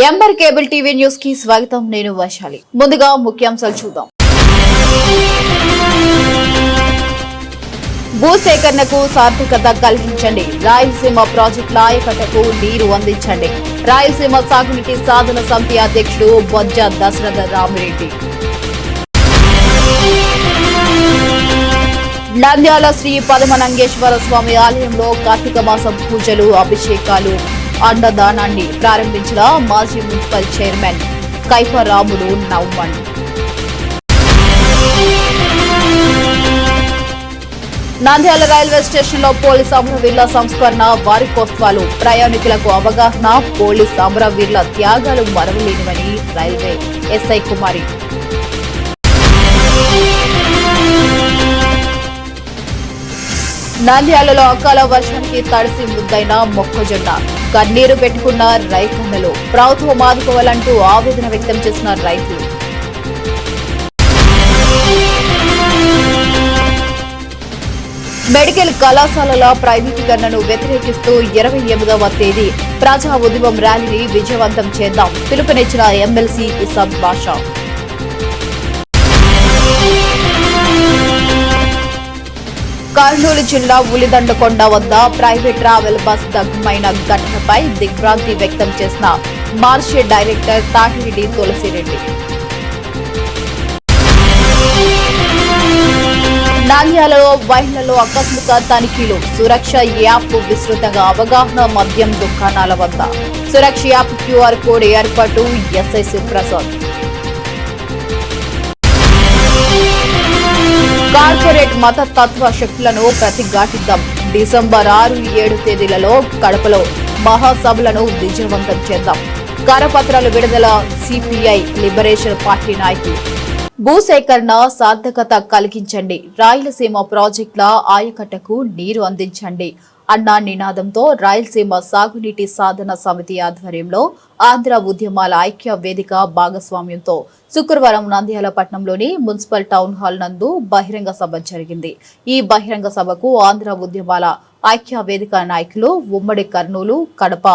ఎంబర్ cable TV news కి స్వాగతం. నేను వైశాలి. ముందుగా ముఖ్యాంశాలు చూద్దాం. భూసేకరణకు సార్థకత కలిగించండి. రాయలసీమ ప్రాజెక్టుల ఆయకట్టకు నీరు అందించండి. రాయలసీమ సాగునీటి సాధన సమితి అధ్యక్షుడు బొజ్జ దశరథ రామిరెడ్డి. నంద్యాల శ్రీ పదమనంగేశ్వర స్వామి ఆలయంలో కార్తీక మాసం పూజలు, అభిషేకాలు, అన్నదానాన్ని ప్రారంభించిన మాజీ మున్సిపల్ చైర్మన్ కైపరాములు నవ్వన్. నంద్యాల రైల్వే స్టేషన్ లో పోలీస్ అమరవీరుల సంస్కరణ, వారికోత్సవాలు, ప్రయాణికులకు అవగాహన, పోలీస్ అమరవీరుల త్యాగాలు మరవలేనివని రైల్వే ఎస్ఐ కుమారి. నంద్యాలలో అకాల వర్షానికి తడిసి ముద్దైన మొక్కజొన్న, కన్నీరు పెట్టుకున్న రైతన్నలు. ప్రభుత్వం ఆదుకోవాలంటూ ఆవేదన వ్యక్తం చేసిన రైతులు. మెడికల్ కళాశాలల ప్రైవేటీకరణను వ్యతిరేకిస్తూ 28వ తేదీ ప్రజా ఉద్యమం ర్యాలీని విజయవంతం చేద్దాం పిలుపునిచ్చిన ఎమ్మెల్సీ ఇసాబ్ బాషా. కర్నూలు జిల్లా ఉలిదండకొండ వద్ద ప్రైవేట్ ట్రావెల్ బస్ దగ్ధమైన ఘటనపై దిగ్భ్రాంతి వ్యక్తం చేసిన మార్షే డైరెక్టర్ తాటిరెడ్డి తులసిరెడ్డి. నంద్యాలలో మహిళల్లో ఆకస్మిక తనిఖీలు, సురక్ష యాప్ విస్తృతంగా అవగాహన. మద్యం దుకాణాల వద్ద సురక్ష యాప్ క్యూఆర్ కోడ్ ఏర్పాటు. ఎస్ఐ సుప్రసాద్. కార్పొరేట్ మతతత్వ శక్తులను ప్రతిఘాటిద్దాం. డిసెంబర్ 6, 7 తేదీలలో కడపలో మహాసభలను విజయవంతం చేద్దాం. కరపత్రాలు విడుదల. సిపిఐ లిబరేషన్ పార్టీ నాయకులు. భూసేకరణ సార్థకత కలిగించండి. రాయలసీమ ప్రాజెక్టుల ఆయకట్టకు నీరు అందించండి అన్న నినాదంతో రాయలసీమ సాగునీటి సాధన సమితి ఆధ్వర్యంలో ఆంధ్ర ఉద్యమాల ఐక్య వేదిక భాగస్వామ్యంతో శుక్రవారం నంద్యాల పట్టణంలోని మున్సిపల్ టౌన్ హాల్ నందు బహిరంగ సభ జరిగింది. ఈ బహిరంగ సభకు ఆంధ్ర ఉద్యమాల ఐక్య వేదిక నాయకులు, ఉమ్మడి కర్నూలు, కడప,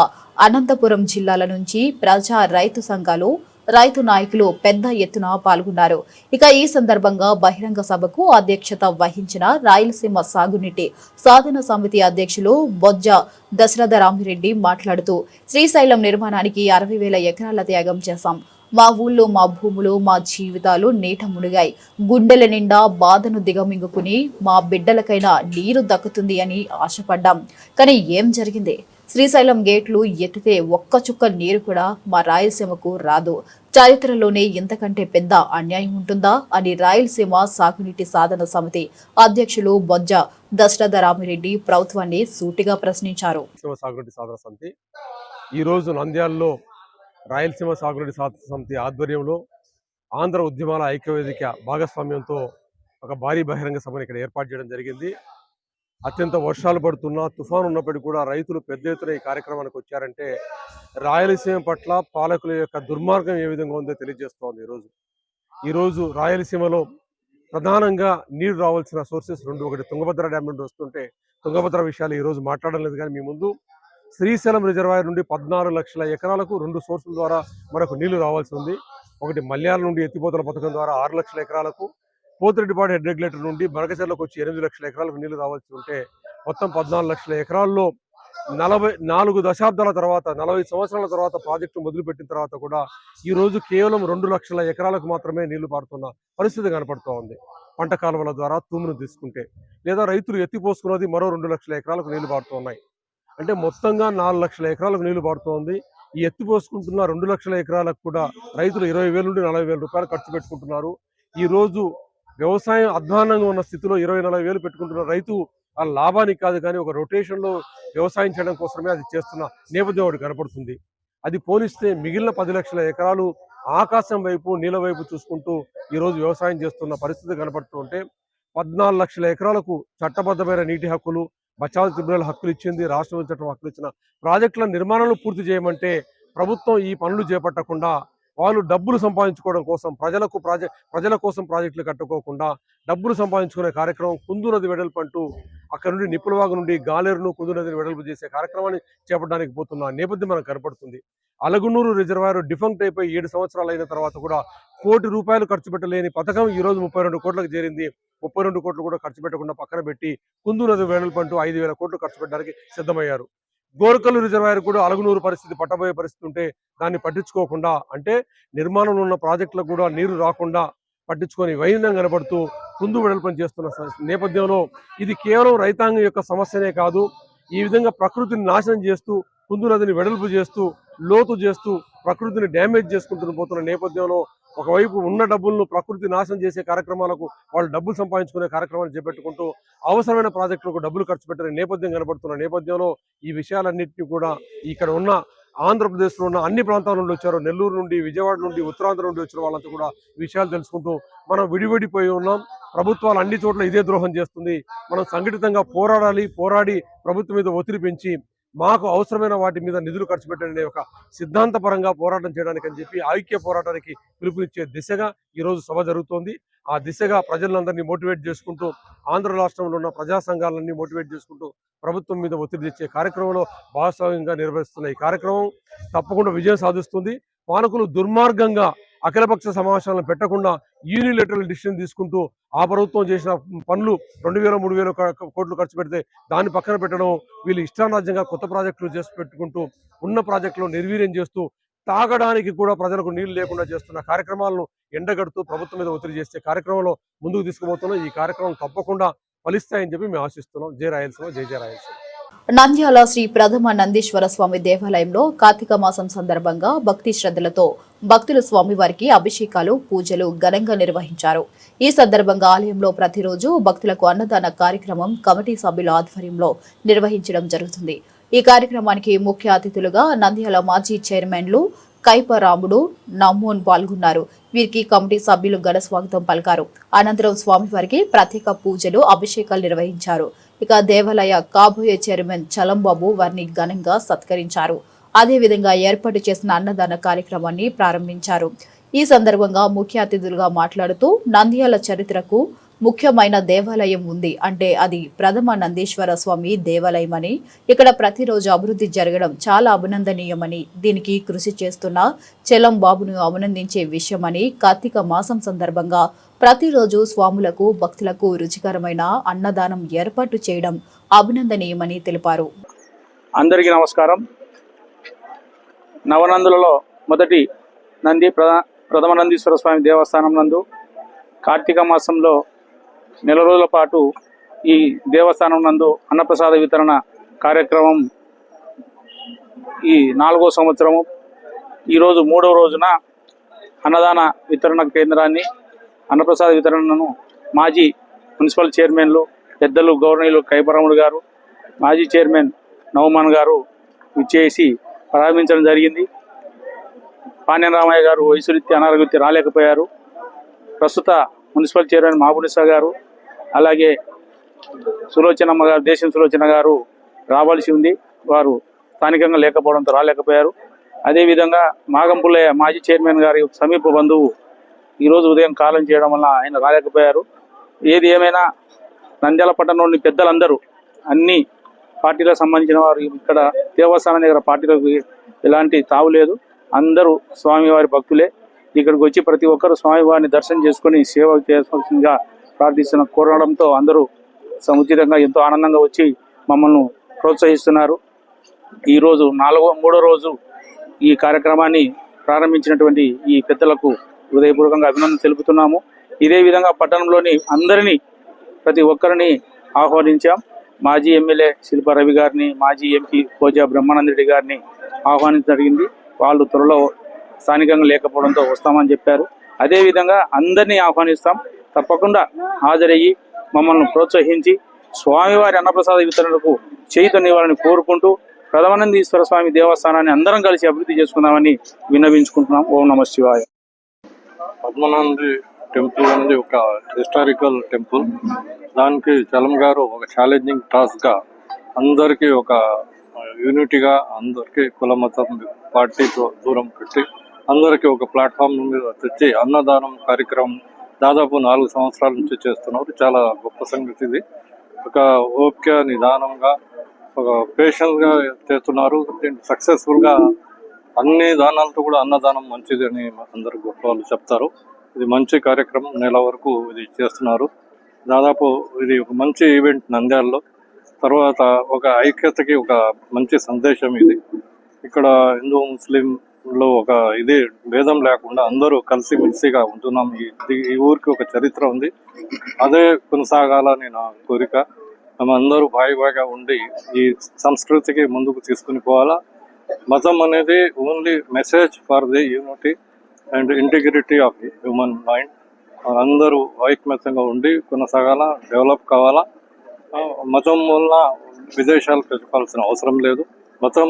అనంతపురం జిల్లాల నుంచి ప్రజా రైతు సంఘాలు, రైతు నాయకులు పెద్ద ఎత్తున పాల్గొన్నారు. ఇక ఈ సందర్భంగా బహిరంగ సభకు అధ్యక్షత వహించిన రాయలసీమ సాగునీటి సాధన సమితి అధ్యక్షులు బొజ్జ దశరథ రామిరెడ్డి మాట్లాడుతూ, శ్రీశైలం నిర్మాణానికి 60,000 ఎకరాల త్యాగం చేశాం. మా ఊళ్ళో మా భూములు, మా జీవితాలు నీట మునిగాయి. గుండెల నిండా బాధను దిగమింగుకుని మా బిడ్డలకైనా నీరు దక్కుతుంది అని ఆశపడ్డాం. కానీ ఏం జరిగింది? శ్రీశైలం గేట్లు ఎత్తితే ఒక్క చుక్క నీరు కూడా మా రాయలసీమకు రాదు. చరిత్రలోనే ఇంతకంటే పెద్ద అన్యాయం ఉంటుందా అని రాయలసీమ సాగునీటి సాధన సమితి అధ్యక్షులు బొజ్జ దశరథ రామిరెడ్డి ప్రభుత్వాన్ని సూటిగా ప్రశ్నించారు. ఈ రోజు నంద్యాలలో రాయలసీమ సాగునీటి సాధన సమితి ఆధ్వర్యంలో ఆంధ్ర ఉద్యమాల ఐక్యవేదిక భాగస్వామ్యంతో ఒక భారీ బహిరంగ సభను ఇక్కడ ఏర్పాటు చేయడం జరిగింది. అత్యంత వర్షాలు పడుతున్నా, తుఫాను ఉన్నప్పటికీ కూడా రైతులు పెద్ద ఎత్తున ఈ కార్యక్రమానికి వచ్చారంటే రాయలసీమ పట్ల పాలకుల యొక్క దుర్మార్గం ఏ విధంగా ఉందో తెలియజేస్తోంది. ఈరోజు రాయలసీమలో ప్రధానంగా నీరు రావాల్సిన సోర్సెస్ రెండు. ఒకటి తుంగభద్ర డ్యామ్ నుండి వస్తుంటే తుంగభద్ర విషయాలు ఈరోజు మాట్లాడడం లేదు. కానీ మీ ముందు శ్రీశైలం రిజర్వాయర్ నుండి 14 లక్షల ఎకరాలకు 2 సోర్సుల ద్వారా మనకు నీళ్లు రావాల్సి ఉంది. ఒకటి మల్యాల నుండి ఎత్తిపోతల పథకం ద్వారా 6 లక్షల ఎకరాలకు, పోతిరెడ్డిపాడు హెడ్ రెగ్యులేటర్ నుండి మరకచెర్లకు వచ్చి 8 లక్షల ఎకరాలకు నీళ్లు రావాల్సి ఉంటే మొత్తం 14 లక్షల ఎకరాల్లో 44 దశాబ్దాల తర్వాత, 40 సంవత్సరాల తర్వాత ప్రాజెక్టు మొదలుపెట్టిన తర్వాత కూడా ఈరోజు కేవలం 2 లక్షల ఎకరాలకు మాత్రమే నీళ్లు పారుతున్న పరిస్థితి కనపడుతూ ఉంది. పంట కాలువల ద్వారా తూమును తీసుకుంటే, లేదా రైతులు ఎత్తిపోసుకున్నది మరో 2 లక్షల ఎకరాలకు నీళ్లు పారుతున్నాయి. అంటే మొత్తంగా 4 లక్షల ఎకరాలకు నీళ్లు పారుతోంది. ఈ ఎత్తిపోసుకుంటున్న 2 లక్షల ఎకరాలకు కూడా రైతులు 20,000 నుండి 40,000 రూపాయలు ఖర్చు పెట్టుకుంటున్నారు. ఈరోజు వ్యవసాయం అధ్వానంగా ఉన్న స్థితిలో 20-40,000 పెట్టుకుంటున్న రైతు ఆ లాభానికి కాదు, కానీ ఒక రొటేషన్లో వ్యవసాయం చేయడం కోసమే అది చేస్తున్న నేపథ్యం ఒకటి కనపడుతుంది. అది పోలిస్తే మిగిలిన 10 లక్షల ఎకరాలు ఆకాశం వైపు, నీళ్ళ వైపు చూసుకుంటూ ఈరోజు వ్యవసాయం చేస్తున్న పరిస్థితి కనపడుతుంటే 14 లక్షల ఎకరాలకు చట్టబద్ధమైన నీటి హక్కులు, బచావ్ ట్రిబ్యునల్ హక్కులు ఇచ్చింది, రాష్ట్ర చట్టం హక్కులు ఇచ్చిన ప్రాజెక్టుల నిర్మాణాలు పూర్తి చేయమంటే ప్రభుత్వం ఈ పనులు చేపట్టకుండా వాళ్ళు డబ్బులు సంపాదించుకోవడం కోసం, ప్రజల కోసం ప్రాజెక్టులు కట్టుకోకుండా డబ్బులు సంపాదించుకునే కార్యక్రమం కుందు నది వెడల్పు అంటూ అక్కడ నుండి నిప్పులవాగు నుండి గాలేరును కుందు నదిని వెడల్పు చేసే కార్యక్రమాన్ని చేపట్టడానికి పోతున్న నేపథ్యం మనకు కనపడుతుంది. అలగునూరు రిజర్వాయర్ డిఫంక్ట్ అయిపోయి 7 సంవత్సరాలు అయిన తర్వాత కూడా ₹1 కోటి ఖర్చు పెట్టలేని పథకం ఈ రోజు 32 కోట్లకు చేరింది. 32 కోట్లు కూడా ఖర్చు పెట్టకుండా పక్కన పెట్టి కుందు నది వెడల్పంటూ 5,000 కోట్లు ఖర్చు పెట్టడానికి సిద్ధమయ్యారు. గోరకల్లు రిజర్వాయర్ కూడా అలగునూరు పరిస్థితి పట్టబోయే పరిస్థితి ఉంటే దాన్ని పట్టించుకోకుండా, అంటే నిర్మాణంలో ఉన్న ప్రాజెక్టులకు కూడా నీరు రాకుండా పట్టించుకొని వైనం కనబడుతూ కుందు వెడల్పని చేస్తున్న నేపథ్యంలో ఇది కేవలం రైతాంగం యొక్క సమస్యనే కాదు. ఈ విధంగా ప్రకృతిని నాశనం చేస్తూ కుందు నదిని వెడల్పు చేస్తూ లోతు చేస్తూ ప్రకృతిని డ్యామేజ్ చేసుకుంటూ పోతున్న నేపథ్యంలో ఒకవైపు ఉన్న డబ్బులను ప్రకృతి నాశనం చేసే కార్యక్రమాలకు వాళ్ళు డబ్బులు సంపాదించుకునే కార్యక్రమాలు చేపట్టుకుంటూ అవసరమైన ప్రాజెక్టులకు డబ్బులు ఖర్చు పెట్టిన నేపథ్యం కనబడుతున్న నేపథ్యంలో ఈ విషయాలన్నింటినీ కూడా ఇక్కడ ఉన్న ఆంధ్రప్రదేశ్లో ఉన్న అన్ని ప్రాంతాల నుండి వచ్చారు. నెల్లూరు నుండి, విజయవాడ నుండి, ఉత్తరాంధ్ర నుండి వచ్చిన వాళ్ళంతా కూడా విషయాలు తెలుసుకుంటూ మనం విడివిడిపోయి ఉన్నాం. ప్రభుత్వాలు అన్ని చోట్ల ఇదే ద్రోహం చేస్తుంది. మనం సంఘటితంగా పోరాడాలి. పోరాడి ప్రభుత్వం మీద ఒత్తిడి పెంచి మాకు అవసరమైన వాటి మీద నిధులు ఖర్చు పెట్టండి ఒక సిద్ధాంతపరంగా పోరాటం చేయడానికి అని చెప్పి ఐక్య పోరాటానికి పిలుపునిచ్చే దిశగా ఈరోజు సభ జరుగుతోంది. ఆ దిశగా ప్రజలందరినీ మోటివేట్ చేసుకుంటూ ఆంధ్ర రాష్ట్రంలో ఉన్న ప్రజా సంఘాలన్నీ మోటివేట్ చేసుకుంటూ ప్రభుత్వం మీద ఒత్తిడి తెచ్చే కార్యక్రమంలో భాగస్వామ్యంగా నిర్వహిస్తున్న ఈ కార్యక్రమం తప్పకుండా విజయం సాధిస్తుంది. పాలకులు దుర్మార్గంగా అఖిలపక్ష సమావేశాలను పెట్టకుండా యూనిలేటరల్ డిసిషన్ తీసుకుంటూ ఆ ప్రభుత్వం చేసిన పనులు 2,000, 3,000 కోట్లు ఖర్చు పెడితే దాన్ని పక్కన పెట్టడం, వీళ్ళు ఇష్టారాజ్యంగా కొత్త ప్రాజెక్టులు చేసి పెట్టుకుంటూ ఉన్న ప్రాజెక్టులు నిర్వీర్యం చేస్తూ తాగడానికి కూడా ప్రజలకు నీళ్లు లేకుండా చేస్తున్న కార్యక్రమాలను ఎండగడుతూ ప్రభుత్వం మీద ఒత్తిడి చేసే కార్యక్రమంలో ముందుకు తీసుకుపోతున్నాం. ఈ కార్యక్రమం తప్పకుండా ఫలిస్తాయని చెప్పి మేము ఆశిస్తున్నాం. జై రాయలసీమ, జై జై రాయలసీమ. నంద్యాల శ్రీ ప్రథమ నందీశ్వర స్వామి దేవాలయంలో కార్తీక మాసం సందర్భంగా భక్తి శ్రద్ధలతో భక్తులు స్వామివారికి అభిషేకాలు, పూజలు ఘనంగా నిర్వహించారు. ఈ సందర్భంగా ఆలయంలో ప్రతిరోజు భక్తులకు అన్నదాన కార్యక్రమం కమిటీ సభ్యుల ఆధ్వర్యంలో నిర్వహించడం జరుగుతుంది. ఈ కార్యక్రమానికి ముఖ్య అతిథులుగా నంద్యాల మాజీ చైర్మన్లు కైపరాముడు, నమ్మోన్ పాల్గొన్నారు. వీరికి కమిటీ సభ్యులు ఘన స్వాగతం పలికారు. అనంతరం స్వామివారికి ప్రత్యేక పూజలు, అభిషేకాలు నిర్వహించారు. ఇక దేవాలయ కాబోయే చైర్మన్ చలంబాబు వారిని ఘనంగా సత్కరించారు. అదేవిధంగా ఏర్పాటు చేసిన అన్నదాన కార్యక్రమాన్ని ప్రారంభించారు. ఈ సందర్భంగా ముఖ్య అతిథులుగా మాట్లాడుతూ నంద్యాల చరిత్రకు ముఖ్యమైన దేవాలయం ఉంది అంటే అది ప్రథమ నందీశ్వర స్వామి దేవాలయమని, ఇక్కడ ప్రతిరోజు అభివృద్ధి జరగడం చాలా అభినందనీయమని, దీనికి కృషి చేస్తున్న చెలం బాబును అభినందించే విషయమని, కార్తీక మాసం సందర్భంగా ప్రతిరోజు స్వాములకు, భక్తులకు రుచికరమైన అన్నదానం ఏర్పాటు చేయడం అభినందనీయమని తెలిపారు. అందరికీ నమస్కారం. నవనందులలో మొదటి నంది ప్రథమ నందీశ్వర స్వామి దేవస్థానం నందు కార్తీక మాసంలో నెల రోజుల పాటు ఈ దేవస్థానం నందు అన్నప్రసాద వితరణ కార్యక్రమం ఈ 4వ సంవత్సరము. ఈరోజు 3వ రోజున అన్నదాన వితరణ కేంద్రాన్ని, అన్నప్రసాద వితరణను మాజీ మున్సిపల్ చైర్మన్లు పెద్దలు గౌరవనీయులు కైపరాముడు గారు, మాజీ చైర్మన్ నవమాన్ గారు ఇచ్చేసి ప్రారంభించడం జరిగింది. పాణ్యం రామయ్య గారు వయసురీత్యా అనారోగ్యరీత్యా రాలేకపోయారు. ప్రస్తుత మున్సిపల్ చైర్మన్ మహబూనిసా గారు, అలాగే సులోచనమ్మ గారు, దేశం సులోచన గారు రావాల్సి ఉంది. వారు స్థానికంగా లేకపోవడంతో రాలేకపోయారు. అదేవిధంగా మాగంపుల్లయ్య మాజీ చైర్మన్ గారి సమీప బంధువు ఈరోజు ఉదయం కాలం చేయడం వల్ల ఆయన రాలేకపోయారు. ఏది ఏమైనా నంద్యాల పట్టణంలోని పెద్దలందరూ, అన్ని పార్టీలకు సంబంధించిన వారు, ఇక్కడ దేవస్థానం దగ్గర పార్టీలకు ఎలాంటి తావు లేదు. అందరూ స్వామివారి భక్తులే. ఇక్కడికి వచ్చి ప్రతి ఒక్కరు స్వామివారిని దర్శనం చేసుకుని సేవ చేసుకోవాల్సిందిగా ప్రార్థిస్తున్న కోరడంతో అందరూ సముచితంగా ఎంతో ఆనందంగా వచ్చి మమ్మల్ని ప్రోత్సహిస్తున్నారు. ఈరోజు 3వ రోజు ఈ కార్యక్రమాన్ని ప్రారంభించినటువంటి ఈ పెద్దలకు హృదయపూర్వకంగా అభినందన తెలుపుతున్నాము. ఇదే విధంగా పట్టణంలోని అందరినీ, ప్రతి ఒక్కరిని ఆహ్వానించాం. మాజీ ఎమ్మెల్యే శిల్పా రవి గారిని, మాజీ ఎంపీ కోజా బ్రహ్మానంద రెడ్డి గారిని ఆహ్వానించడం జరిగింది. వాళ్ళు త్వరలో స్థానికంగా లేకపోవడంతో వస్తామని చెప్పారు. అదేవిధంగా అందరినీ ఆహ్వానిస్తాం. తప్పకుండా హాజరయ్యి మమ్మల్ని ప్రోత్సహించి స్వామివారి అన్నప్రసాద వితరణకు చైతన్యవారిని కోరుకుంటూ ప్రథమానందీశ్వర స్వామి దేవస్థానాన్ని అందరం కలిసి అభివృద్ధి చేసుకుందామని విన్నవించుకుంటున్నాం. ఓం నమ శివాయ. పద్మనాభి టెంపుల్ అనేది ఒక హిస్టారికల్ టెంపుల్. దానికి చలం గారు ఒక ఛాలెంజింగ్ టాస్క్ గా అందరికీ ఒక యూనిటీగా, అందరికీ కుల మతం పార్టీతో దూరం పెట్టి అందరికీ ఒక ప్లాట్ఫామ్ మీద తెచ్చి అన్నదానం కార్యక్రమం దాదాపు 4 సంవత్సరాల నుంచి చేస్తున్నారు. చాలా గొప్ప సంగతి ఇది. ఒక ఓపిక, నిదానంగా, ఒక పేషెన్స్ గా చేస్తున్నారు. దీన్ని సక్సెస్ఫుల్ గా అన్ని దానాలతో కూడా అన్నదానం మంచిది అని అందరు గొప్ప వాళ్ళు చెప్తారు. ఇది మంచి కార్యక్రమం, నెల వరకు ఇది చేస్తున్నారు. దాదాపు ఇది ఒక మంచి ఈవెంట్ నంద్యాలలో. తర్వాత ఒక ఐక్యతకి ఒక మంచి సందేశం ఇది. ఇక్కడ హిందూ ముస్లింలో ఒక ఇది భేదం లేకుండా అందరూ కలిసిమెలిసిగా ఉంటున్నాం. ఈ ఊరికి ఒక చరిత్ర ఉంది, అదే కొనసాగాలని నా కోరిక. మనం అందరూ బాగా ఉండి ఈ సంస్కృతికి ముందుకు తీసుకుని పోవాలా. మతం అనేది only message for the unity and integrity of the human mind. అందరూ ఐక్యమత్యంగా ఉండి కొనసాగాల, డెవలప్ కావాలా. మతం వల్ల విదేశాలు పెట్టుకోవాల్సిన అవసరం లేదు. మతం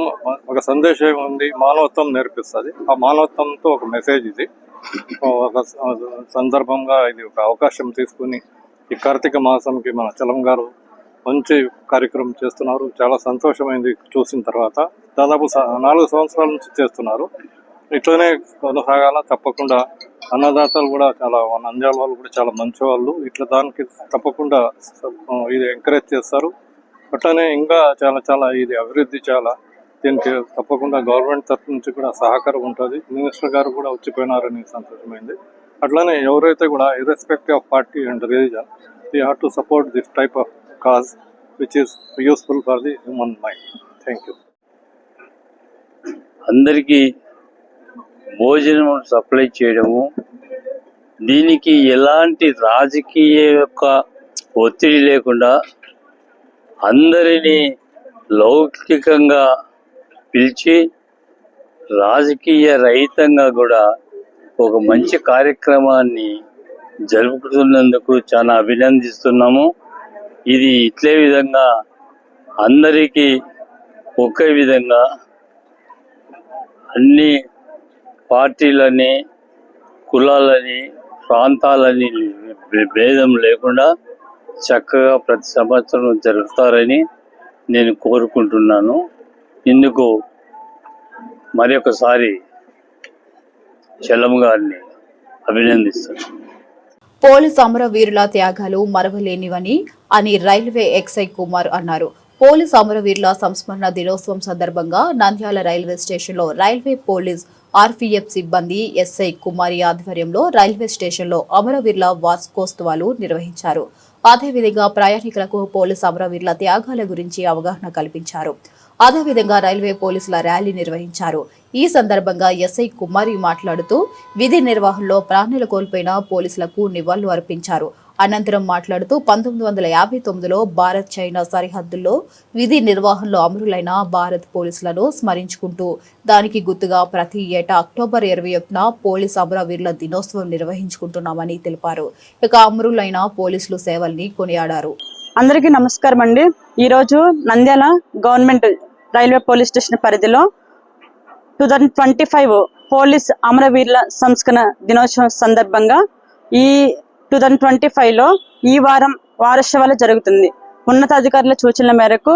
ఒక సందేశం ఉంది, మానవత్వం నేర్పిస్తుంది. ఆ మానవత్వంతో ఒక మెసేజ్ ఇది. ఒక సందర్భంగా ఇది ఒక అవకాశం తీసుకుని ఈ కార్తీక మాసంకి మన చలం గారు మంచి కార్యక్రమం చేస్తున్నారు. చాలా సంతోషమైంది చూసిన తర్వాత. దాదాపు 4 సంవత్సరాల నుంచి చేస్తున్నారు. ఇట్లనే కొనసాగాల. తప్పకుండా అన్నదాతలు కూడా చాలా, నంద్యాల వాళ్ళు కూడా చాలా మంచి వాళ్ళు. ఇట్లా దానికి తప్పకుండా ఇది ఎంకరేజ్ చేస్తారు. అట్లనే ఇంకా చాలా ఇది అభివృద్ధి చాలా. దీనికి తప్పకుండా గవర్నమెంట్ తరఫు నుంచి కూడా సహకారం ఉంటుంది. మినిస్టర్ గారు కూడా వచ్చిపోయినారని సంతోషమైంది. అట్లనే ఎవరైతే కూడా irrespective of party and religion, we have to support this type of cause which is useful for the human mind. Thank you. అందరికీ భోజనం సప్లై చేయడము, దీనికి ఎలాంటి రాజకీయ యొక్క ఒత్తిడి లేకుండా అందరినీ లౌకికంగా పిలిచి రాజకీయ రహితంగా కూడా ఒక మంచి కార్యక్రమాన్ని జరుపుతున్నందుకు చాలా అభినందిస్తున్నాము. ఇది ఇట్లే విధంగా అందరికీ ఒకే విధంగా అన్ని పార్టీలని, కులాలని, ప్రాంతాలని భేదం లేకుండా చక్కగా ప్రతి సంవత్సరం జరుపుతారని నేను కోరుకుంటున్నాను. ఇందుకు మరొకసారి చలం గారిని అభినందిస్తున్నాను. పోలీసు అమరవీరుల త్యాగాలు మరవలేనివని అని రైల్వే ఎక్సై కుమార్ అన్నారు. పోలీసు అమరవీరుల సంస్మరణ దినోత్సవం సందర్భంగా నంద్యాల రైల్వే స్టేషన్లో రైల్వే పోలీస్ ఆర్పీఎఫ్ సిబ్బంది ఎస్ఐ కుమారి ఆధ్వర్యంలో రైల్వే స్టేషన్లో అమరవీరుల వార్షికోత్సవాలు నిర్వహించారు. అదేవిధంగా ప్రయాణికులకు పోలీసు అమరవీరుల త్యాగాల గురించి అవగాహన కల్పించారు. అదేవిధంగా రైల్వే పోలీసుల ర్యాలీ నిర్వహించారు. ఈ సందర్భంగా ఎస్ఐ కుమారి మాట్లాడుతూ విధి నిర్వహణలో ప్రాణాలు కోల్పోయిన పోలీసులకు నివాళులు అర్పించారు. అనంతరం మాట్లాడుతూ 1959లో భారత్ చైనా సరిహద్దుల్లో విధి నిర్వహణలో అమరులైన భారత్ పోలీసులను స్మరించుకుంటూ దానికి గుర్తుగా ప్రతి ఏటా అక్టోబర్ 21న పోలీసు అమరవీరుల దినోత్సవం నిర్వహించుకుంటున్నామని తెలిపారు. ఇక అమరులైన పోలీసులు సేవల్ని కొనియాడారు. అందరికీ నమస్కారం అండి. ఈరోజు Nandyal government railway police station పరిధిలో 2025 పోలీస్ అమరవీరుల సంస్కరణ దినోత్సవం సందర్భంగా ఈ 2025లో ఈ వారం వారోత్సవాలు జరుగుతుంది. ఉన్నతాధికారుల సూచనల మేరకు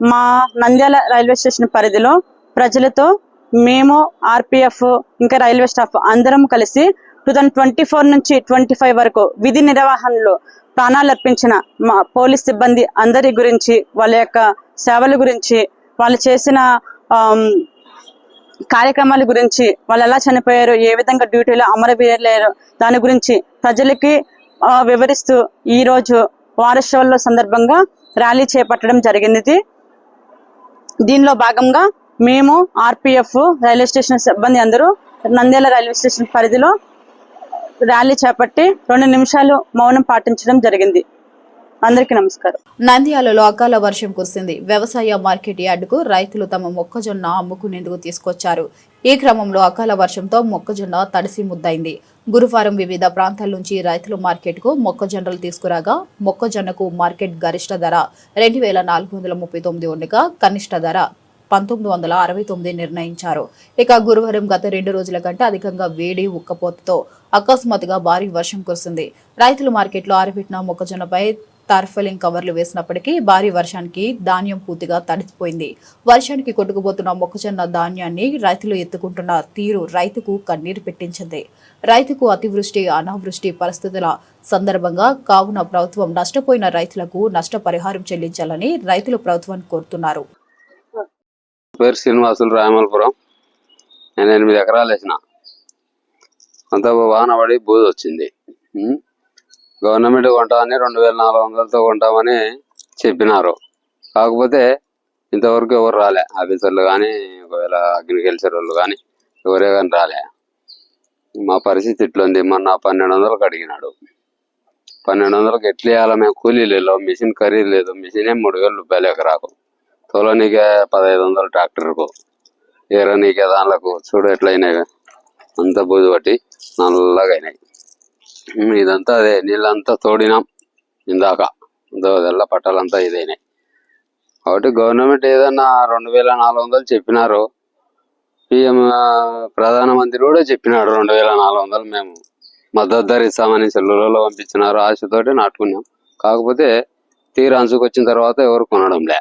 మా నంద్యాల రైల్వే స్టేషన్ పరిధిలో ప్రజలతో మేము ఆర్పీఎఫ్ ఇంకా రైల్వే స్టాఫ్ అందరం కలిసి 2024 నుంచి 25 వరకు విధి నిర్వహణలో ప్రాణాలు అర్పించిన మా పోలీస్ సిబ్బంది అందరి గురించి, వాళ్ళ యొక్క సేవల గురించి, వాళ్ళు చేసిన కార్యక్రమాల గురించి, వాళ్ళు ఎలా చనిపోయారు, ఏ విధంగా డ్యూటీలో అమరవీరులయ్యారు, దాని గురించి ప్రజలకి వివరిస్తూ ఈ రోజు వారోత్సవాల సందర్భంగా ర్యాలీ చేపట్టడం జరిగింది. దీనిలో భాగంగా మేము ఆర్పీఎఫ్ రైల్వే స్టేషన్ సిబ్బంది అందరూ నంద్యాల రైల్వే స్టేషన్ పరిధిలో ర్యాలీ చేపట్టి 2 నిమిషాలు మౌనం పాటించడం జరిగింది. అందరికీ నమస్కారం. నంద్యాలలో అకాల వర్షం కురిసింది. వ్యవసాయ మార్కెట్ యార్డుకు రైతులు తమ మొక్కజొన్న అమ్ముకునేందుకు తీసుకొచ్చారు. ఈ క్రమంలో అకాల వర్షంతో మొక్కజొన్న తడిసి ముద్దైంది. గురువారం వివిధ ప్రాంతాల నుంచి రైతులు మార్కెట్కు మొక్కజొన్నలు తీసుకురాగా మొక్కజొన్నకు మార్కెట్ గరిష్ట ధర 2439 ఉండగా కనిష్ట ధర 1969 నిర్ణయించారు. ఇక గురువారం గత 2 రోజుల కంటే అధికంగా వేడి ఉక్కపోతతో అకస్మాత్తుగా భారీ వర్షం కురిసింది. రైతులు మార్కెట్లో ఆరబెట్టిన మొక్కజొన్నపై టార్పాలిన్ కవర్లు వేసినప్పటికీ భారీ వర్షానికి ధాన్యం పూర్తిగా తడిసిపోయింది. వర్షానికి కొట్టుకుపోతున్న మొక్కజొన్న ధాన్యాన్ని రైతులు ఎత్తుకుంటున్న తీరు రైతుకు కన్నీరు పెట్టించింది. రైతుకు అతివృష్టి, అనావృష్టి పరిస్థితుల సందర్భంగా కావున ప్రభుత్వం నష్టపోయిన రైతులకు నష్టపరిహారం చెల్లించాలని రైతులు ప్రభుత్వాన్ని కోరుతున్నారు. పేరు శ్రీనివాసులు, రాయమలపురం. నేను 8 ఎకరాలు వేసిన, అంత వాన పడి బూజు వచ్చింది. గవర్నమెంట్ కొంటామని 2400తో కొంటామని చెప్పినారు. కాకపోతే ఇంతవరకు ఎవరు రాలే, ఆఫీసర్లు కానీ ఒకవేళ అగ్రికల్చర్ వాళ్ళు కానీ ఎవరే కానీ రాలే. మా పరిస్థితి ఇట్లుంది. మొన్న 1200కు అడిగినాడు. 1200కి ఎట్లా వేయాలో మేము కూలీ లేదు, మిషన్ ఖరీదు లేదు. మిషన్ 3000 రూపాయలు ఎకరాకు, తోలనీకే 1500 ట్రాక్టర్కు, ఏరనీకే దానిలకు చూడు ఎట్లయినాయి, అంత బూజు పట్టి నల్లగా అయినాయి. ఇదంతా అదే నీళ్ళంతా తోడినాం ఇందాక, తెల్ల పట్టాలంతా ఇదైనాయి. కాబట్టి గవర్నమెంట్ ఏదన్నా 2400 చెప్పినారు. పిఎం ప్రధానమంత్రి కూడా చెప్పినాడు 2400 మేము మద్దతు ధర ఇస్తామని సెల్లులలో పంపించినారు. ఆశతోటి నాటుకున్నాం. కాకపోతే తీరా అంచుకు వచ్చిన తర్వాత ఎవరు కొనడంలే.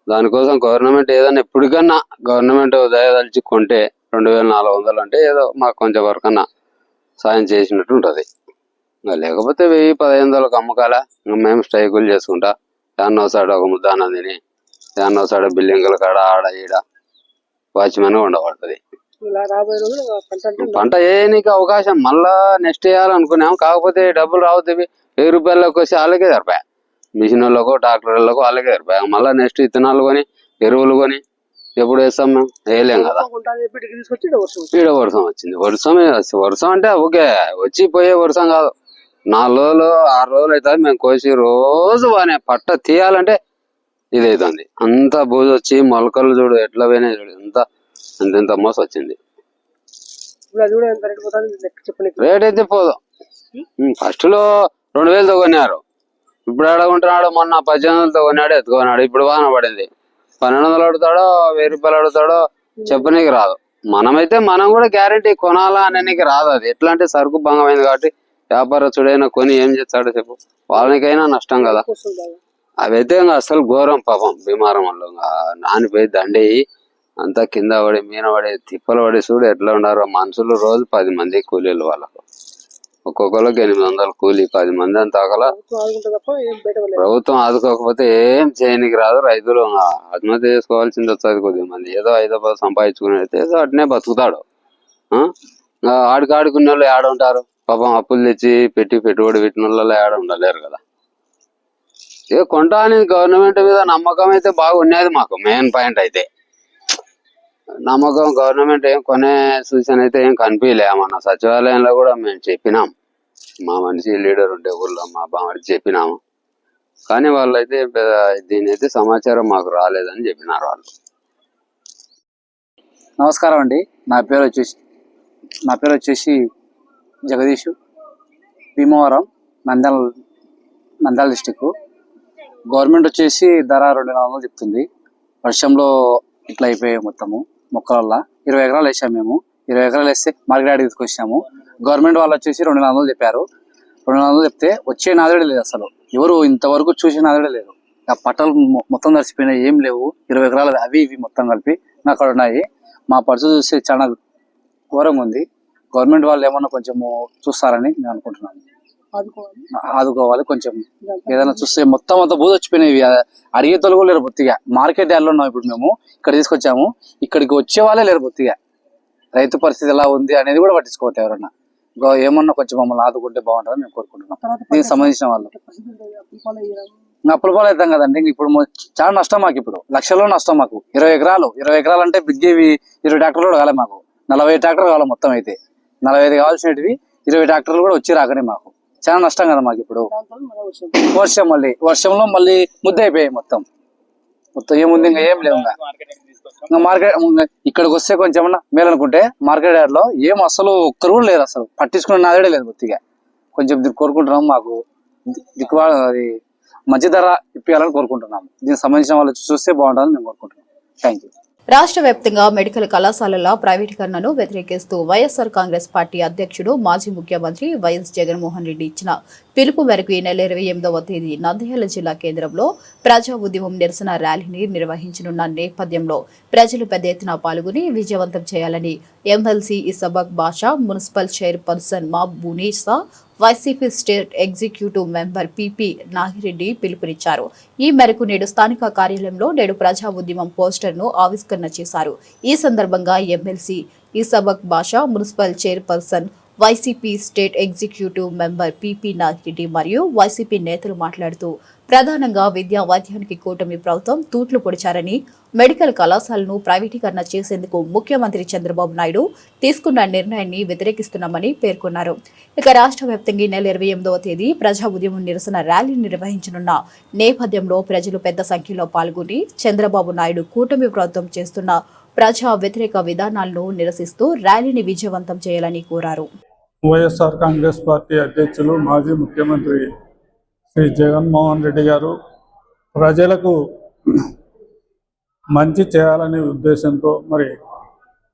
దానికోసం గవర్నమెంట్ ఏదన్నా ఎప్పటికన్నా గవర్నమెంట్ దయదలిచి కొంటే 2400 అంటే ఏదో మాకు కొంచెం వరకన్నా సాయం చేసినట్టు ఉంటుంది. లేకపోతే 1000-1500కు అమ్మకాల మేము స్ట్రైకులు చేసుకుంటా యాన్నోసాడు ఒక ముద్దానం తిని యాన్నోసాడు బిల్డింగుల కాడ ఆడ ఈడ వాచ్మెన్ ఉండబడుతుంది. పంట వేయనీకి అవకాశం మళ్ళా నెక్స్ట్ వేయాలనుకున్నాం. కాకపోతే డబ్బులు రావుతాయి. 1000 రూపాయలకు వచ్చి వాళ్ళకే సరిపోయా, మిషన్ వాళ్ళకు ట్రాక్టర్ వాళ్ళకు వాళ్ళకే సరిపోయా. మళ్ళీ నెక్స్ట్ విత్తనాలు కొని ఎరువులు కొని ఎప్పుడు వేస్తాం మేము, వేయలేం కదా. ఈడ వర్షం వచ్చింది. వర్షం అంటే ఓకే వచ్చి పోయే వర్షం కాదు. 4 రోజులు 6 రోజులు అవుతుంది మేము కోసి రోజు బాగానే పట్ట తీయాలంటే ఇది అవుతుంది. అంత బూజు వచ్చి మొలకలు చూడు ఎట్లా పోయినాయి చూడు, ఎంత మోస వచ్చింది. రేట్ అయితే పోదు. ఫస్ట్ లో 2000తో కొన్నారు, ఇప్పుడు అడుగుంటున్నాడు. మొన్న 1800తో కొన్నాడు, ఎత్తుకున్నాడు. ఇప్పుడు వాన పడింది, 1200 అడుగుతాడో 1000 రూపాయలు అడుగుతాడో చెప్పనీకి రాదు. మనమైతే మనం కూడా గ్యారంటీ కొనాలా అనడానికి రాదు. అది ఎట్లా అంటే సరుకు భంగమైంది కాబట్టి వ్యాపారస్తుడైనా కొని ఏం చేస్తాడో చెప్పు, వాళ్ళకైనా నష్టం కదా. అవైతే ఇంకా అసలు ఘోరం పాపం. బీమారం వాళ్ళు నానిపోయి దండి అంతా కింద పడి మీన పడి తిప్పలు పడి చూడు ఎట్లా ఉన్నారు మనుషులు. రోజు 10 మంది కూలీలు వాళ్ళకు, ఒక్కొక్కరికి 800 కూలీ. 10 మంది అంతా ఆకల. ప్రభుత్వం ఆదుకోకపోతే ఏం చేయనికి రాదు. రైతులు ఆత్మహత్య చేసుకోవాల్సింది వస్తుంది. కొద్ది మంది ఏదో 5-10 సంపాదించుకునేది ఏదో అట్నే బతుకుతాడు. ఆడుకునే వాళ్ళు ఏడ ఉంటారు పాపం. అప్పులు తెచ్చి పెట్టుబడి పెట్టిన వాళ్ళు ఏడ ఉండలేరు కదా. ఏ కొంటా అనేది గవర్నమెంట్ మీద నమ్మకం అయితే బాగున్నది మాకు. మెయిన్ పాయింట్ అయితే నమ్మకం. గవర్నమెంట్ ఏం కొనే సూచన అయితే ఏం కనిపించలే. మన సచివాలయంలో కూడా మేము చెప్పినాం, మా మనిషి లీడర్ ఉండే ఊళ్ళో మా బామ్మడికి చెప్పినాము. కానీ వాళ్ళైతే దీని అయితే సమాచారం మాకు రాలేదని చెప్పినారు వాళ్ళు. నమస్కారం అండి. నా పేరు వచ్చేసి జగదీష్, భీమవరం, నంద్యాల డిస్టిక్. గవర్నమెంట్ వచ్చేసి ధర 2400 చెప్తుంది. వర్షంలో ఇట్లా అయిపోయాయి మొత్తము మొక్కల. 20 ఎకరాలు వేసాము మేము. 20 ఎకరాలు వేస్తే మార్కెట్ యార్డ్ తీసుకొచ్చాము. గవర్నమెంట్ వాళ్ళు వచ్చేసి 2400 చెప్పారు. 2400 చెప్తే వచ్చే నాదుడే లేదు అసలు. ఎవరు ఇంతవరకు చూసే నాదుడే లేదు. ఆ పట్టలు మొత్తం తడిసిపోయినాయి, ఏం లేవు. 20 ఎకరాలు అవి ఇవి మొత్తం కలిపి నాకు అక్కడ ఉన్నాయి. మా పరిస్థితి చూస్తే చాలా ఘోరంగా ఉంది. గవర్నమెంట్ వాళ్ళు ఏమన్నా కొంచెము చూస్తారని నేను అనుకుంటున్నాను. ఆదుకోవాలి కొంచెం, ఏదైనా చూస్తే. మొత్తం అంతా బూజు వచ్చిపోయినాయి. అడిగే తొలగలు లేరు బొత్తిగా. మార్కెట్ యార్డ్లో ఉన్నాం ఇప్పుడు మేము. ఇక్కడ తీసుకొచ్చాము, ఇక్కడికి వచ్చే వాళ్ళే లేరు బొత్తిగా. రైతు పరిస్థితి ఎలా ఉంది అనేది కూడా పట్టించుకోవట్లేదు ఎవరన్నా. ఏమన్నా కొంచెం మమ్మల్ని ఆదుకుంటే బాగుంటుందని మేము కోరుకుంటున్నాం. దీనికి సంబంధించిన వాళ్ళు అప్పుల పాలు అవుతాం కదండి. ఇప్పుడు చాలా నష్టం మాకు. ఇప్పుడు లక్షల్లో నష్టం మాకు. 20 ఎకరాలు అంటే బిగ్గేవి 20 ట్రాక్టర్లు కూడా కావాలి మాకు. 40 ట్రాక్టర్లు కావాలి మొత్తం. అయితే 45 కావాల్సినవి 20 ట్రాక్టర్లు కూడా వచ్చి రాకనే మాకు చాలా నష్టం కదా మాకు. ఇప్పుడు వర్షంలో మళ్ళీ ముద్ద అయిపోయాయి మొత్తం. ఏముంది ఇంకా ఏం లేవు. ఇంకా మార్కెట్ ఇక్కడికి వస్తే కొంచెం మేలనుకుంటే మార్కెట్ యార్డ్ లో ఏం అసలు ఒక్కరు కూడా లేరు. అసలు పట్టించుకునే నాదే లేదు బొత్తిగా. కొంచెం కోరుకుంటున్నాం, మాకు అది మంచి ధర ఇప్పించాలని కోరుకుంటున్నాము. దీనికి సంబంధించిన వాళ్ళు చూస్తే బాగుంటుందని మేము కోరుకుంటున్నాం. Thank you. రాష్ట్ర వ్యాప్తంగా మెడికల్ కళాశాలల ప్రైవేటీకరణను వ్యతిరేకిస్తూ వైఎస్ఆర్ కాంగ్రెస్ పార్టీ అధ్యక్షుడు మాజీ ముఖ్యమంత్రి వైఎస్ జగన్మోహన్ రెడ్డి ఇచ్చిన పిలుపు మేరకు ఈ నెల 28వ తేదీ నంద్యాల జిల్లా కేంద్రంలో ప్రజా ఉద్యమం నిరసన ర్యాలీని నిర్వహించనున్న నేపథ్యంలో ప్రజలు పెద్ద ఎత్తున పాల్గొని విజయవంతం చేయాలని MLC Ishaq Basha, municipal chairperson Mabunisa, YCP state executive member PP Nagireddy పిలుపునిచ్చారు. ఈ మేరకు నేడు స్థానిక కార్యాలయంలో నేడు ప్రజా ఉద్యమం పోస్టర్ను ఆవిష్కరణ చేశారు. ఈ సందర్భంగా MLC Ishaq Basha, municipal chairperson, YCP state executive member PP Nagireddy మరియు వైసీపీ నేతలు మాట్లాడుతూ ప్రధానంగా విద్యా వైద్యానికి కూటమి ప్రభుత్వం తూట్లు పొడిచారని, మెడికల్ కళాశాలను ప్రైవేటీకరణ చేసేందుకు ముఖ్యమంత్రి చంద్రబాబు నాయుడు తీసుకున్న నిర్ణయాన్ని వ్యతిరేకిస్తున్నామని పేర్కొన్నారు. ఇక రాష్ట్ర వ్యాప్తంగా నెల 28వ తేదీ ప్రజా ఉద్యమం నిరసన ర్యాలీ నిర్వహించనున్న నేపథ్యంలో ప్రజలు పెద్ద సంఖ్యలో పాల్గొని చంద్రబాబు నాయుడు కూటమి ప్రభుత్వం చేస్తున్న ప్రజా వ్యతిరేక విధానాలను నిరసిస్తూ ర్యాలీని విజయవంతం చేయాలని కోరారు. వైఎస్ఆర్ కాంగ్రెస్ పార్టీ అధ్యక్షులు మాజీ ముఖ్యమంత్రి శ్రీ జగన్మోహన్ రెడ్డి గారు ప్రజలకు మంచి చేయాలనే ఉద్దేశంతో మరి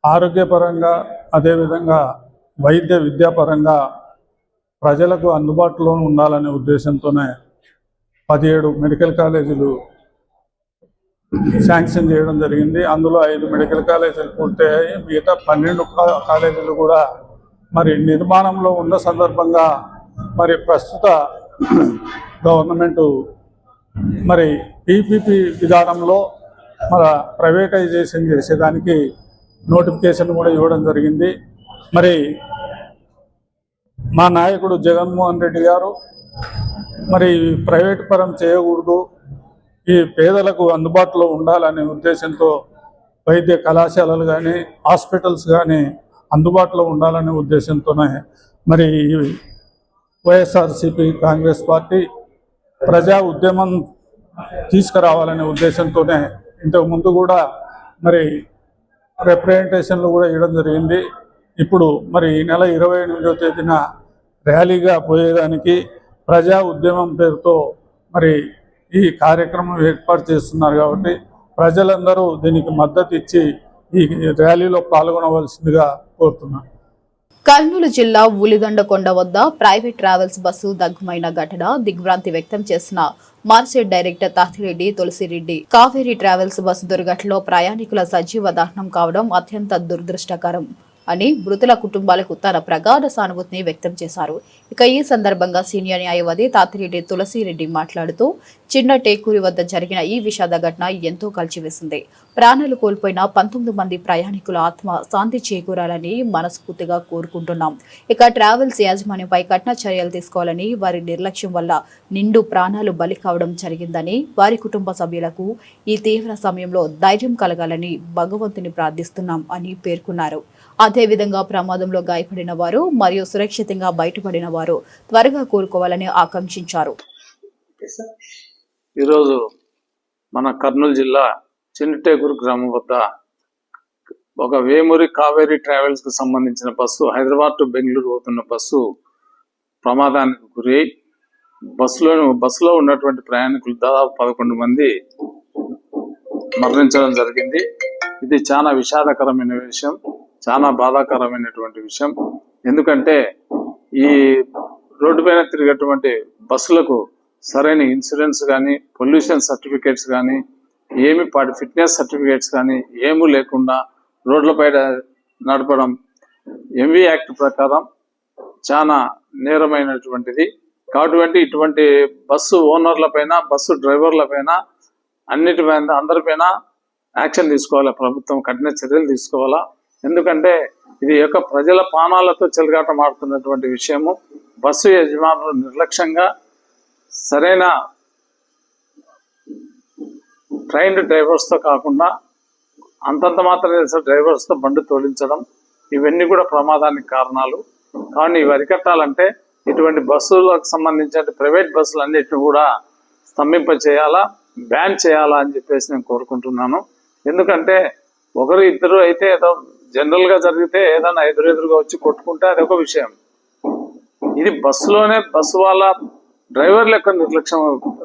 ఆరోగ్యపరంగా అదేవిధంగా వైద్య విద్యాపరంగా ప్రజలకు అందుబాటులో ఉండాలనే ఉద్దేశంతోనే 17 మెడికల్ కాలేజీలు శాంక్షన్ చేయడం జరిగింది. అందులో 5 మెడికల్ కాలేజీలు పూర్తయ్యాయి. మిగతా 12 కాలేజీలు కూడా మరి నిర్మాణంలో ఉన్న సందర్భంగా మరి ప్రస్తుత గవర్నమెంటు మరి పీపీపీ విధానంలో మన ప్రైవేటైజేషన్ చేసేదానికి నోటిఫికేషన్ కూడా ఇవ్వడం జరిగింది. మరి మా నాయకుడు జగన్మోహన్ రెడ్డి గారు మరి ప్రైవేట్ పరం చేయకూడదు, ఈ పేదలకు అందుబాటులో ఉండాలనే ఉద్దేశంతో వైద్య కళాశాలలు కానీ హాస్పిటల్స్ కానీ అందుబాటులో ఉండాలనే ఉద్దేశంతోనే మరి వైఎస్ఆర్సీపీ కాంగ్రెస్ పార్టీ ప్రజా ఉద్యమం తీసుకురావాలనే ఉద్దేశంతోనే ఇంతకుముందు కూడా మరి రిప్రజెంటేషన్లు కూడా ఇవ్వడం జరిగింది. ఇప్పుడు మరి ఈ నెల 28వ తేదీన ర్యాలీగా పోయేదానికి ప్రజా ఉద్యమం పేరుతో మరి ఈ కార్యక్రమం ఏర్పాటు చేస్తున్నారు. కాబట్టి ప్రజలందరూ దీనికి మద్దతు ఇచ్చి ఈ ర్యాలీలో పాల్గొనవలసిందిగా కోరుతున్నాను. కర్నూలు జిల్లా ఉలిగొండకొండ వద్ద ప్రైవేట్ ట్రావెల్స్ బస్సు దగ్గుమైన ఘటన దిగ్భ్రాంతి వ్యక్తం చేసిన మార్సెట్ director Tatireddy Tulasireddy. Kaveri travels bus దుర్ఘటనలో ప్రయాణికుల సజీవ దహనం కావడం అత్యంత దురదృష్టకరం అని మృతుల కుటుంబాలకు తన ప్రగాఢ సానుభూతిని వ్యక్తం చేశారు. ఇక ఈ సందర్భంగా సీనియర్ న్యాయవాది తాతిరెడ్డి తులసిరెడ్డి మాట్లాడుతూ చిన్న టేకూరి వద్ద జరిగిన ఈ విషాద ఘటన ఎంతో కలిచివేసింది. ప్రాణాలు కోల్పోయిన 19 మంది ప్రయాణికుల ఆత్మ శాంతి చేకూరాలని మనస్ఫూర్తిగా కోరుకుంటున్నాం. ఇక ట్రావెల్స్ యాజమాన్యంపై కఠిన చర్యలు తీసుకోవాలని, వారి నిర్లక్ష్యం వల్ల నిండు ప్రాణాలు బలి కావడం జరిగిందని, వారి కుటుంబ సభ్యులకు ఈ తీవ్ర సమయంలో ధైర్యం కలగాలని భగవంతుని ప్రార్థిస్తున్నాం అని పేర్కొన్నారు. అదేవిధంగా ప్రమాదంలో గాయపడిన వారు మరియు సురక్షితంగా బయటపడిన వారు త్వరగా కోలుకోవాలని ఆకాంక్షించారు. ఈరోజు మన కర్నూలు జిల్లా చిన్నటేకూరు గ్రామం వద్ద ఒక వేమూరి కావేరీ ట్రావెల్స్ కు సంబంధించిన బస్సు హైదరాబాద్ టు బెంగళూరు పోతున్న బస్సు ప్రమాదానికి గురై బస్సులో ఉన్నటువంటి ప్రయాణికులు దాదాపు 11 మంది మరణించడం జరిగింది. ఇది చాలా విషాదకరమైన విషయం, చాలా బాధాకరమైనటువంటి విషయం. ఎందుకంటే ఈ రోడ్డు పైన తిరిగేటువంటి బస్సులకు సరైన ఇన్సూరెన్స్ కానీ, పొల్యూషన్ సర్టిఫికేట్స్ కానీ, ఏమి ఫిట్నెస్ సర్టిఫికేట్స్ కానీ ఏమీ లేకుండా రోడ్లపై నడపడం ఎంవీ యాక్ట్ ప్రకారం చాలా నేరమైనటువంటిది. కాబట్టి ఇటువంటి బస్సు ఓనర్లపైన, బస్సు డ్రైవర్లపైన, అన్నిటిపైన అందరిపైన యాక్షన్ తీసుకోవాలి. ప్రభుత్వం కఠిన చర్యలు తీసుకోవాలా. ఎందుకంటే ఇది యొక్క ప్రజల ప్రాణాలతో చెలగాటం ఆడుతున్నటువంటి విషయము. బస్సు యజమానులు నిర్లక్ష్యంగా సరైన ట్రైన్డ్ డ్రైవర్స్తో కాకుండా అంతంత మాత్రం తెలిసిన డ్రైవర్స్తో బండి తోలించడం, ఇవన్నీ కూడా ప్రమాదానికి కారణాలు. కానీ ఇవి అరికట్టాలంటే ఇటువంటి బస్సులకు సంబంధించిన ప్రైవేట్ బస్సులు అన్నిటిని కూడా స్తంభింప చేయాలా, బ్యాన్ చేయాలా అని చెప్పేసి నేను కోరుకుంటున్నాను. ఎందుకంటే ఒకరు ఇద్దరు అయితే ఏదో జనరల్గా జరిగితే ఏదైనా ఎదురుగా వచ్చి కొట్టుకుంటే అదొక విషయం. ఇది బస్సులోనే బస్సు వాళ్ళ డ్రైవర్ల యొక్క నిర్లక్ష్యం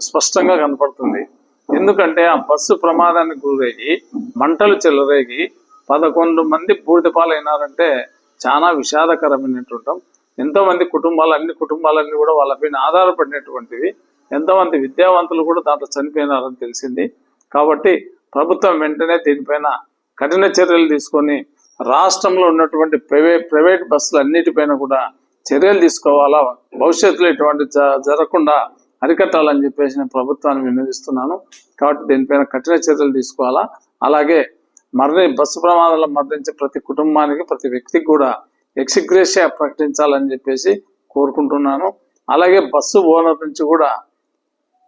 స్పష్టంగా కనపడుతుంది. ఎందుకంటే ఆ బస్సు ప్రమాదానికి గురయ్యి మంటలు చెలరేగి 11 మంది బూడిద పాలైనారంటే చాలా విషాదకరమైనటువంటి. ఎంతోమంది కుటుంబాలు, అన్ని కుటుంబాలన్నీ కూడా వాళ్ళపైన ఆధారపడినటువంటివి. ఎంతోమంది విద్యావంతులు కూడా దాంట్లో చనిపోయినారని తెలిసింది. కాబట్టి ప్రభుత్వం వెంటనే దీనిపైన కఠిన చర్యలు తీసుకొని రాష్ట్రంలో ఉన్నటువంటి ప్రైవేట్ బస్సులు అన్నిటిపైన కూడా చర్యలు తీసుకోవాలా, భవిష్యత్తులో ఇటువంటి జరగకుండా అరికట్టాలని చెప్పేసి నేను ప్రభుత్వాన్ని విన్నవిస్తున్నాను. కాబట్టి దీనిపైన కఠిన చర్యలు తీసుకోవాలా. అలాగే బస్సు ప్రమాదాల్లో మరణించే ప్రతి కుటుంబానికి, ప్రతి వ్యక్తికి కూడా ఎక్స్గ్రేషియా ప్రకటించాలని చెప్పేసి కోరుకుంటున్నాను. అలాగే బస్సు ఓనర్ నుంచి కూడా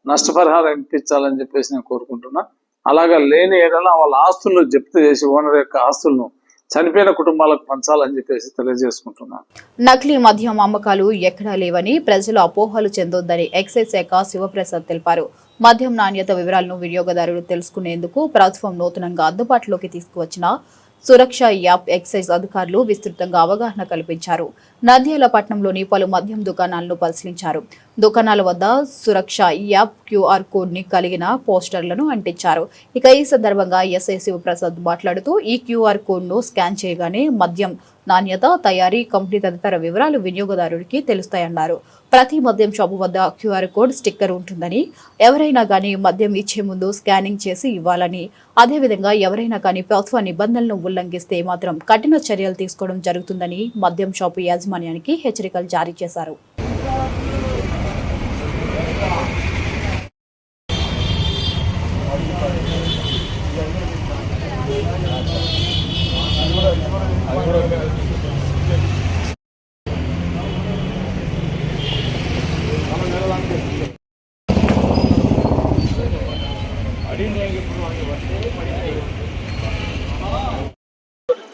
నష్టపరిహారం ఇప్పించాలని చెప్పేసి నేను కోరుకుంటున్నా. అలాగే లేని ఏడలా వాళ్ళ ఆస్తులను జప్తు చేసి ఓనర్ యొక్క ఆస్తులను చనిపోయిన కుటుంబాలకు పంచాలని చెప్పేసి తెలియజేసుకుంటున్నాను. నకిలీ మద్యం అమ్మకాలు ఎక్కడా లేవని, ప్రజలు అపోహలు చెందొద్దని ఎక్సైజ్ శాఖ శివప్రసాద్ తెలిపారు. మద్యం నాణ్యత వివరాలను వినియోగదారులు తెలుసుకునేందుకు ప్రభుత్వం నూతనంగా అందుబాటులోకి తీసుకువచ్చిన సురక్ష యాప్ ఎక్సైజ్ అధికారులు విస్తృతంగా అవగాహన కల్పించారు. నంద్యాల పట్టణంలోని పలు మద్యం దుకాణాలను పరిశీలించారు. దుకాణాల వద్ద సురక్ష యాప్ క్యూఆర్ కోడ్ ని కలిగిన పోస్టర్లను అంటించారు. ఇక ఈ సందర్భంగా ఎస్ఐ శివప్రసాద్ మాట్లాడుతూ ఈ క్యూఆర్ కోడ్ ను స్కాన్ చేయగానే మద్యం నాణ్యత, తయారీ, కంపెనీ తదితర వివరాలు వినియోగదారుడికి తెలుస్తాయన్నారు. ప్రతి మద్యం షాపు వద్ద క్యూఆర్ కోడ్ స్టిక్కర్ ఉంటుందని, ఎవరైనా కానీ మద్యం ఇచ్చే ముందు స్కానింగ్ చేసి ఇవ్వాలని, అదేవిధంగా ఎవరైనా కానీ ప్రభుత్వ నిబంధనలను ఉల్లంఘిస్తే మాత్రం కఠిన చర్యలు తీసుకోవడం జరుగుతుందని మద్యం షాపు యాజమాన్యానికి హెచ్చరికలు జారీ చేశారు.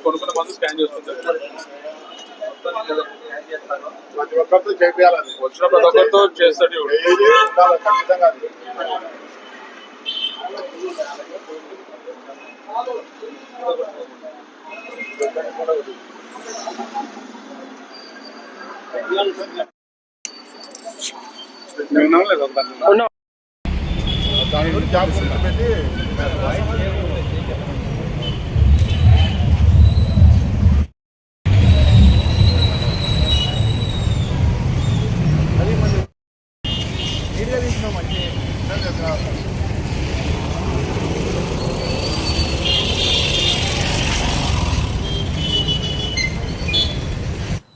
కొనుక్కున్న మంది స్కాన్ చేస్తుంటారు. వచ్చిన ప్రతి ఒక్కరితో చేస్తాడు.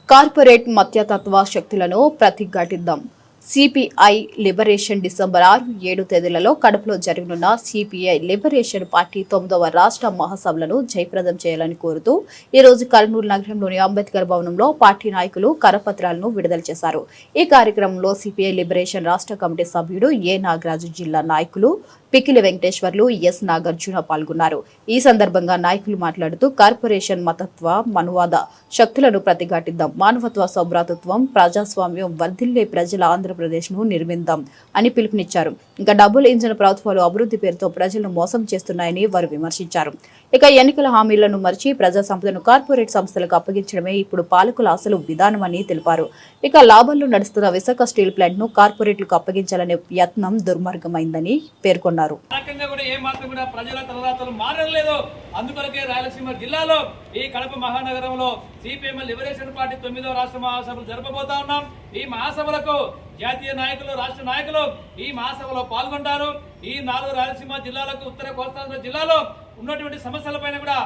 కార్పొరేట్ మత్యతత్వ శక్తులను ప్రతిఘటిద్దాం. సిపిఐ లిబరేషన్ డిసెంబర్ 6-7 తేదీలలో కడపలో జరగనున్న సిపిఐ లిబరేషన్ పార్టీ 9వ రాష్ట్ర మహాసభలను జయప్రదం చేయాలని కోరుతూ ఈ రోజు కర్నూలు నగరంలోని అంబేద్కర్ భవనంలో పార్టీ నాయకులు కరపత్రాలను విడుదల చేశారు. ఈ కార్యక్రమంలో సిపిఐ లిబరేషన్ రాష్ట్ర కమిటీ సభ్యుడు ఏ నాగరాజు, జిల్లా నాయకులు పికిలి వెంకటేశ్వర్లు, ఎస్ నాగార్జున పాల్గొన్నారు. ఈ సందర్భంగా నాయకులు మాట్లాడుతూ కార్పొరేషన్ మతత్వ మనువాద శక్తులను ప్రతిఘటిద్దాం, మానవత్వ, సౌభ్రాతృత్వం, ప్రజాస్వామ్యం వర్ధిల్లే ప్రజల ఆంధ్రప్రదేశ్ ను నిర్మిద్దాం అని పిలుపునిచ్చారు. ఇంకా డబుల్ ఇంజిన్ ప్రభుత్వాలు అభివృద్ధి పేరుతో ప్రజలను మోసం చేస్తున్నాయని వారు విమర్శించారు. ఇక ఎన్నికల హామీలను మరిచి ప్రజా సంపదను కార్పొరేట్ సంస్థలకు అప్పగించడమే ఇప్పుడు పాలకుల అసలు విధానమని తెలిపారు. ఇక లాభాల్లో నడుస్తున్న విశాఖ స్టీల్ ప్లాంట్ ను కార్పొరేట్లకు అప్పగించాలనే యత్నం దుర్మార్గమైందని పేర్కొన్నారు. ప్రజల తలరాతలు మారలేదు. అందుకొరకే రాయలసీమ జిల్లాలో ఈ కడప మహానగరంలో సిపిఎం లిబరేషన్ పార్టీ 9వ రాష్ట్ర మహాసభలు జరపబోతా ఉన్నాం. ఈ మహాసభలకు జాతీయ నాయకులు, రాష్ట్ర నాయకులు ఈ మహాసభలో పాల్గొంటారు. ఈ 4 రాయలసీమ జిల్లాలకు, ఉత్తర కోస్తాంధ్ర జిల్లాలో ఉన్నటువంటి సమస్యలపైన కూడా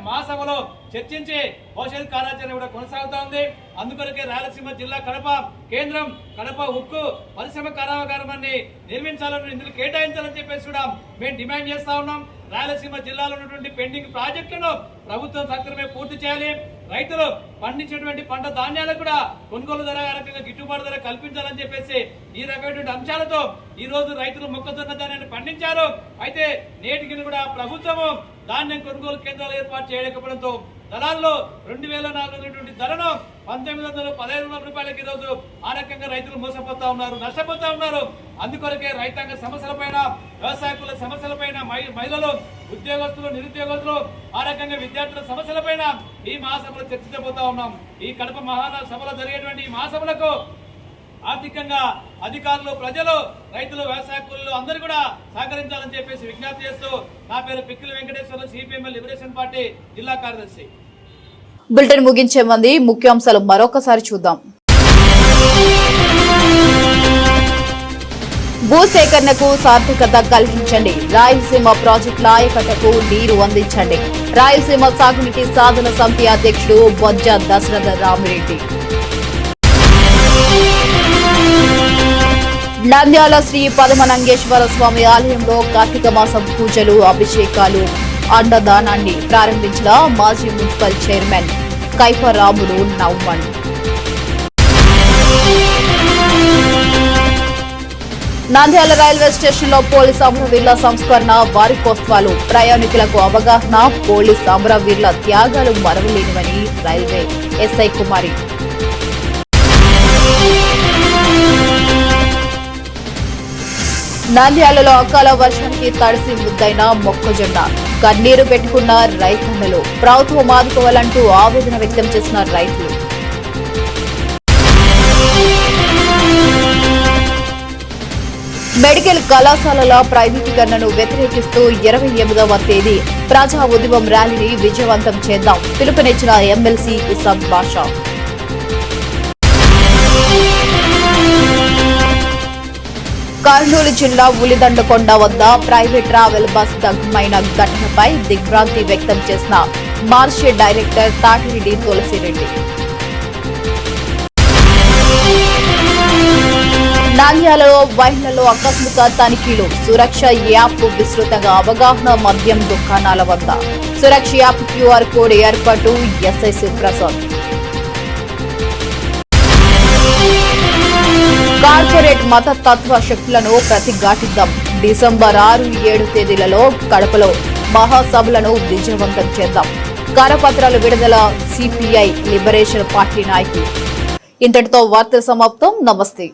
మహాసభలో చర్చించి భవిష్యత్ కార్యాచరణ కూడా కొనసాగుతా ఉంది. అందుకొరకే రాయలసీమ జిల్లా కడప కేంద్రం, కడప ఉక్కు పరిశ్రమ కర్మాగారాన్ని నిర్మించాలని, నిధులు కేటాయించాలని చెప్పేసి కూడా మేము డిమాండ్ చేస్తా ఉన్నాం. రాయలసీమ జిల్లాలో ఉన్నటువంటి పెండింగ్ ప్రాజెక్టులను ప్రభుత్వం సక్రమే పూర్తి చేయాలి. రైతులు పండించినటువంటి పంట ధాన్యాలకు కూడా కొనుగోలు ధర, రకంగా గిట్టుబాటు ధర కల్పించాలని చెప్పేసి ఈ రకమైనటువంటి అంశాలతో ఈ రోజు రైతులు మొక్కజొన్న ధాన్యాన్ని పండించారు. అయితే నేటికి కూడా ప్రభుత్వము ధాన్యం కొనుగోలు కేంద్రాలు ఏర్పాటు చేయలేకపోవడంతో దళాల్లో 2004 ధరను 1900-1500 రూపాయలకి ఈరోజు ఆ రకంగా రైతులు మోసపోతా ఉన్నారు, నష్టపోతా ఉన్నారు. అందుకొరకే రైతాంగ సమస్యలపైన, వ్యవసాయ కుల సమస్యలపైన, మహిళలు, ఉద్యోగస్తులు, నిరుద్యోగస్తులు, ఆ రకంగా విద్యార్థుల సమస్యలపైన ఈ మహాసభలో చర్చించబోతా ఉన్నాం. ఈ కడప మహాసభలో జరిగేటువంటి ఈ మహాసభలకు ఆర్థికంగా అధికారులు, ప్రజలు, రైతులు, వ్యవసాయ కూలీలు అందరూ కూడా సహకరించాలని చెప్పేసి విజ్ఞప్తి చేస్తూ నా పేరు Pikkili Venkateswarlu, CPM liberation party జిల్లా కార్యదర్శి. బులెటిన్ ముగించే ముందు ముఖ్యాంశాలు మరొకసారి చూద్దాం. భూసేకరణకు సార్థకత కలిగించండి. రాయలసీమ ప్రాజెక్టుల ఆయకట్టకు నీరు అందించండి. రాయలసీమ సాగునీటి సాధన సమితి అధ్యక్షుడు బొజ్జ దశరథ రామిరెడ్డి. నంద్యాల శ్రీ పదమనంగేశ్వర స్వామి ఆలయంలో కార్తీక మాసం పూజలు, అభిషేకాలు, అన్నదానాన్ని ప్రారంభించిన మాజీ మున్సిపల్ చైర్మన్ కైపరాములు నవ్వన్. నంద్యాల రైల్వే స్టేషన్ లో పోలీస్ అమరవీరుల సంస్కరణ, వారికోత్సవాలు, ప్రయాణికులకు అవగాహన, పోలీస్ అమరవీరుల త్యాగాలు మరవలేనివని రైల్వే ఎస్ఐ కుమారి. నంద్యాలలో అకాల వర్షానికి తడిసి ముద్దైన మొక్కజొన్న, కన్నీరు పెట్టుకున్న రైతన్నలు. ప్రభుత్వం ఆదుకోవాలంటూ ఆవేదన వ్యక్తం చేసిన రైతులు. మెడికల్ కళాశాలల ప్రైవేటీకరణను వ్యతిరేకిస్తూ 28వ తేదీ ప్రజా ఉద్యమం ర్యాలీని విజయవంతం చేద్దాం పిలుపునిచ్చిన ఎమ్మెల్సీ ఇసాక్ బాషా. కర్నూలు జిల్లా ఉలిదండకొండ వద్ద ప్రైవేట్ ట్రావెల్ బస్ దగ్ధమైన ఘటనపై దిగ్భ్రాంతి వ్యక్తం చేసిన మార్షే డైరెక్టర్ తాటిరెడ్డి తులసిరెడ్డి. నంద్యాలలో వైన్లలో ఆకస్మిక తనిఖీలు, సురక్ష యాప్ విస్తృతంగా అవగాహన. మద్యం దుకాణాల వద్ద సురక్ష యాప్ క్యూఆర్ కోడ్ ఏర్పాటు. ఎస్ఐ సుప్రసాద్. కార్పొరేట్ మతతత్వ శక్తులను ప్రతిఘటిద్దాం. డిసెంబర్ 6, 7 తేదీలలో కడపలో మహాసభలను విజయవంతం చేద్దాం. కరపత్రాలు విడుదల సిపిఐ లిబరేషన్ పార్టీ నాయకులు. ఇంతటితో వార్తల సమాప్తం. నమస్తే.